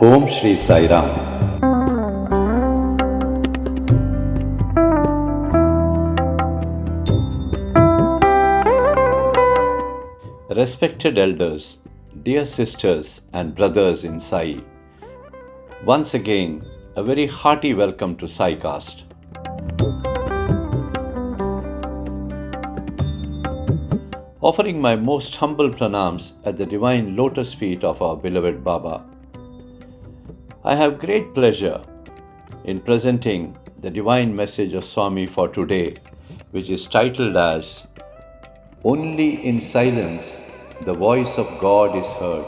Om Shri Sai Ram. Respected elders, dear sisters and brothers in Sai, once again a very hearty welcome to Saicast. Offering my most humble pranams at the divine lotus feet of our beloved Baba, I have great pleasure in presenting the divine message of Swami for today, which is titled as Only in Silence the Voice of God is Heard.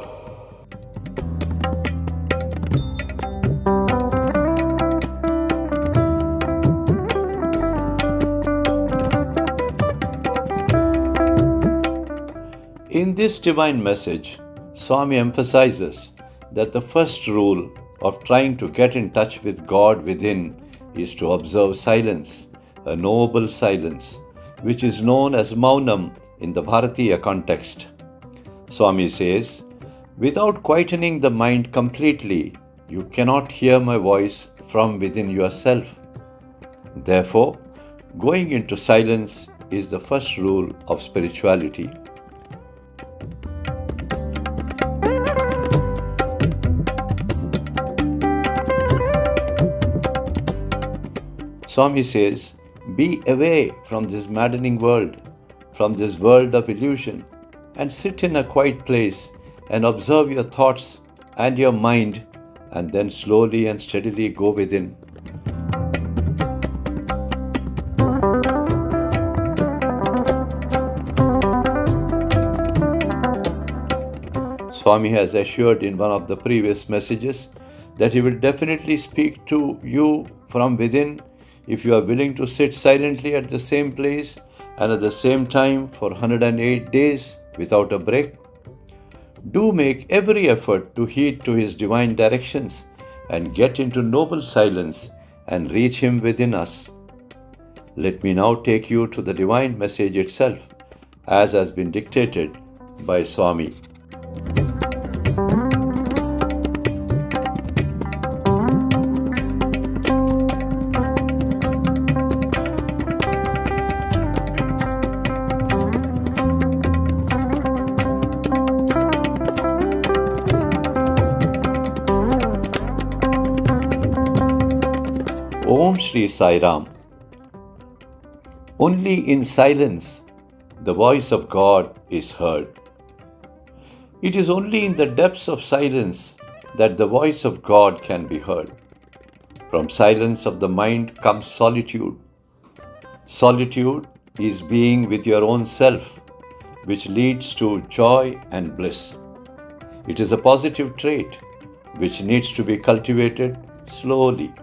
In this divine message, Swami emphasizes that the first rule of trying to get in touch with God within is to observe silence, a noble silence, which is known as Maunam in the Bharatiya context. Swami says, without quietening the mind completely, you cannot hear my voice from within yourself. Therefore, going into silence is the first rule of spirituality. Swami says, be away from this maddening world, from this world of illusion, and sit in a quiet place and observe your thoughts and your mind, and then slowly and steadily go within. Swami has assured in one of the previous messages that he will definitely speak to you from within if you are willing to sit silently at the same place and at the same time for 108 days without a break. Do make every effort to heed to his divine directions and get into noble silence and reach him within us. Let me now take you to the divine message itself, as has been dictated by Swami. Om Shri Sai Ram. Only in silence the voice of God is heard. It is only in the depths of silence that the voice of God can be heard. From silence of the mind comes solitude. Solitude is being with your own self, which leads to joy and bliss. It is a positive trait which needs to be cultivated slowly.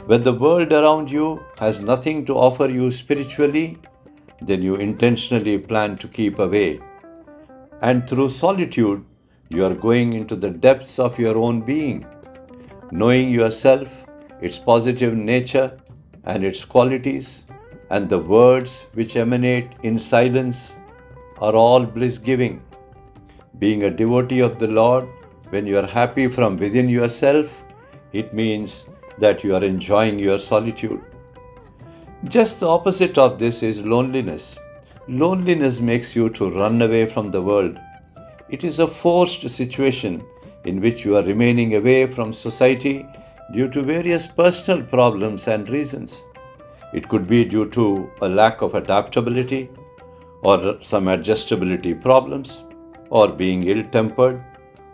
When the world around you has nothing to offer you spiritually, then you intentionally plan to keep away. And through solitude, you are going into the depths of your own being, knowing yourself, its positive nature and its qualities, and the words which emanate in silence are all bliss-giving. Being a devotee of the Lord, when you are happy from within yourself, it means that you are enjoying your solitude. Just the opposite of this is loneliness. Loneliness makes you to run away from the world. It is a forced situation in which you are remaining away from society due to various personal problems and reasons. It could be due to a lack of adaptability, or some adjustability problems, or being ill-tempered,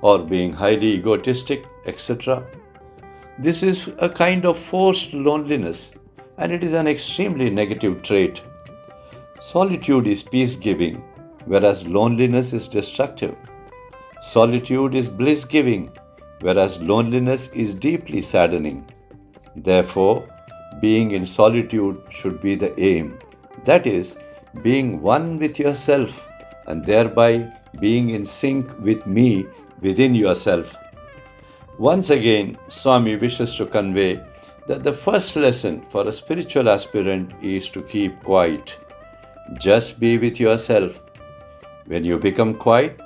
or being highly egotistic, etc. This is a kind of forced loneliness, and it is an extremely negative trait. Solitude is peace-giving, whereas loneliness is destructive. Solitude is bliss-giving, whereas loneliness is deeply saddening. Therefore, being in solitude should be the aim. That is, being one with yourself, and thereby being in sync with me within yourself. Once again, Swami wishes to convey that the first lesson for a spiritual aspirant is to keep quiet. Just be with yourself. When you become quiet,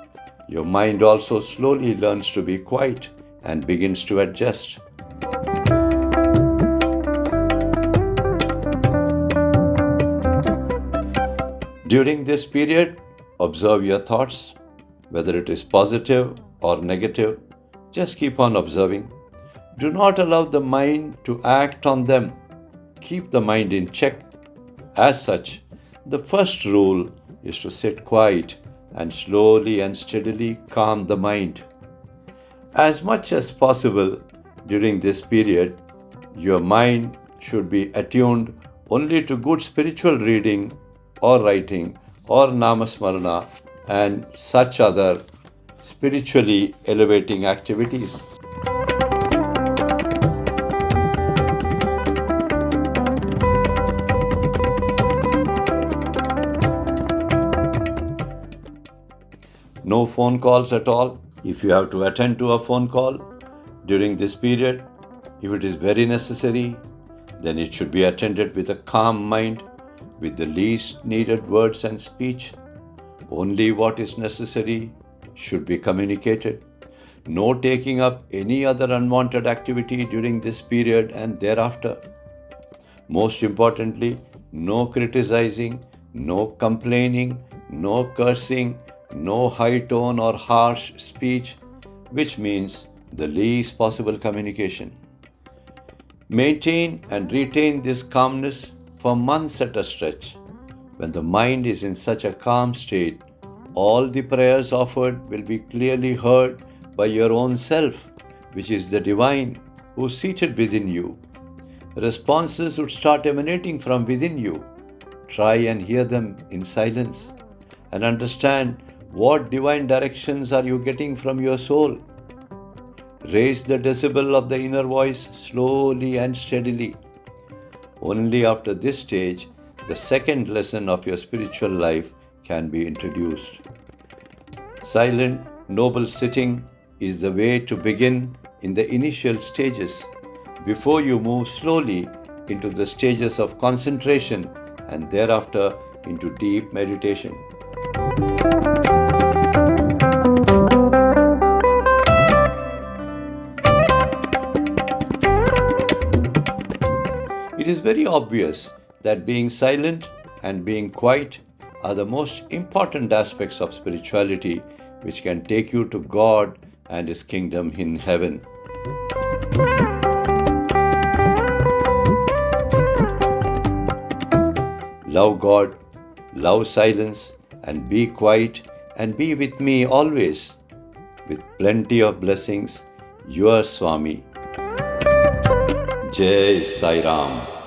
your mind also slowly learns to be quiet and begins to adjust. During this period, observe your thoughts, whether it is positive or negative. Just keep on observing. Do not allow the mind to act on them. Keep the mind in check. As such, the first rule is to sit quiet and slowly and steadily calm the mind. As much as possible during this period, your mind should be attuned only to good spiritual reading or writing or namasmarana and such other spiritually elevating activities. No phone calls at all. If you have to attend to a phone call during this period, if it is very necessary, then it should be attended with a calm mind, with the least needed words and speech. Only what is necessary should be communicated. No taking up any other unwanted activity during this period and thereafter. Most importantly, no criticizing, no complaining, no cursing, no high tone or harsh speech, which means the least possible communication. Maintain and retain this calmness for months at a stretch. When the mind is in such a calm state, all the prayers offered will be clearly heard by your own self, which is the divine who is seated within you. Responses would start emanating from within you. Try and hear them in silence and understand what divine directions are you getting from your soul. Raise the decibel of the inner voice slowly and steadily. Only after this stage, the second lesson of your spiritual life can be introduced. Silent, noble sitting is the way to begin in the initial stages, before you move slowly into the stages of concentration and thereafter into deep meditation. It is very obvious that being silent and being quiet are the most important aspects of spirituality, which can take you to God and His kingdom in heaven. Love God, love silence, and be quiet and be with me always. With plenty of blessings, your Swami. Jai Sai Ram.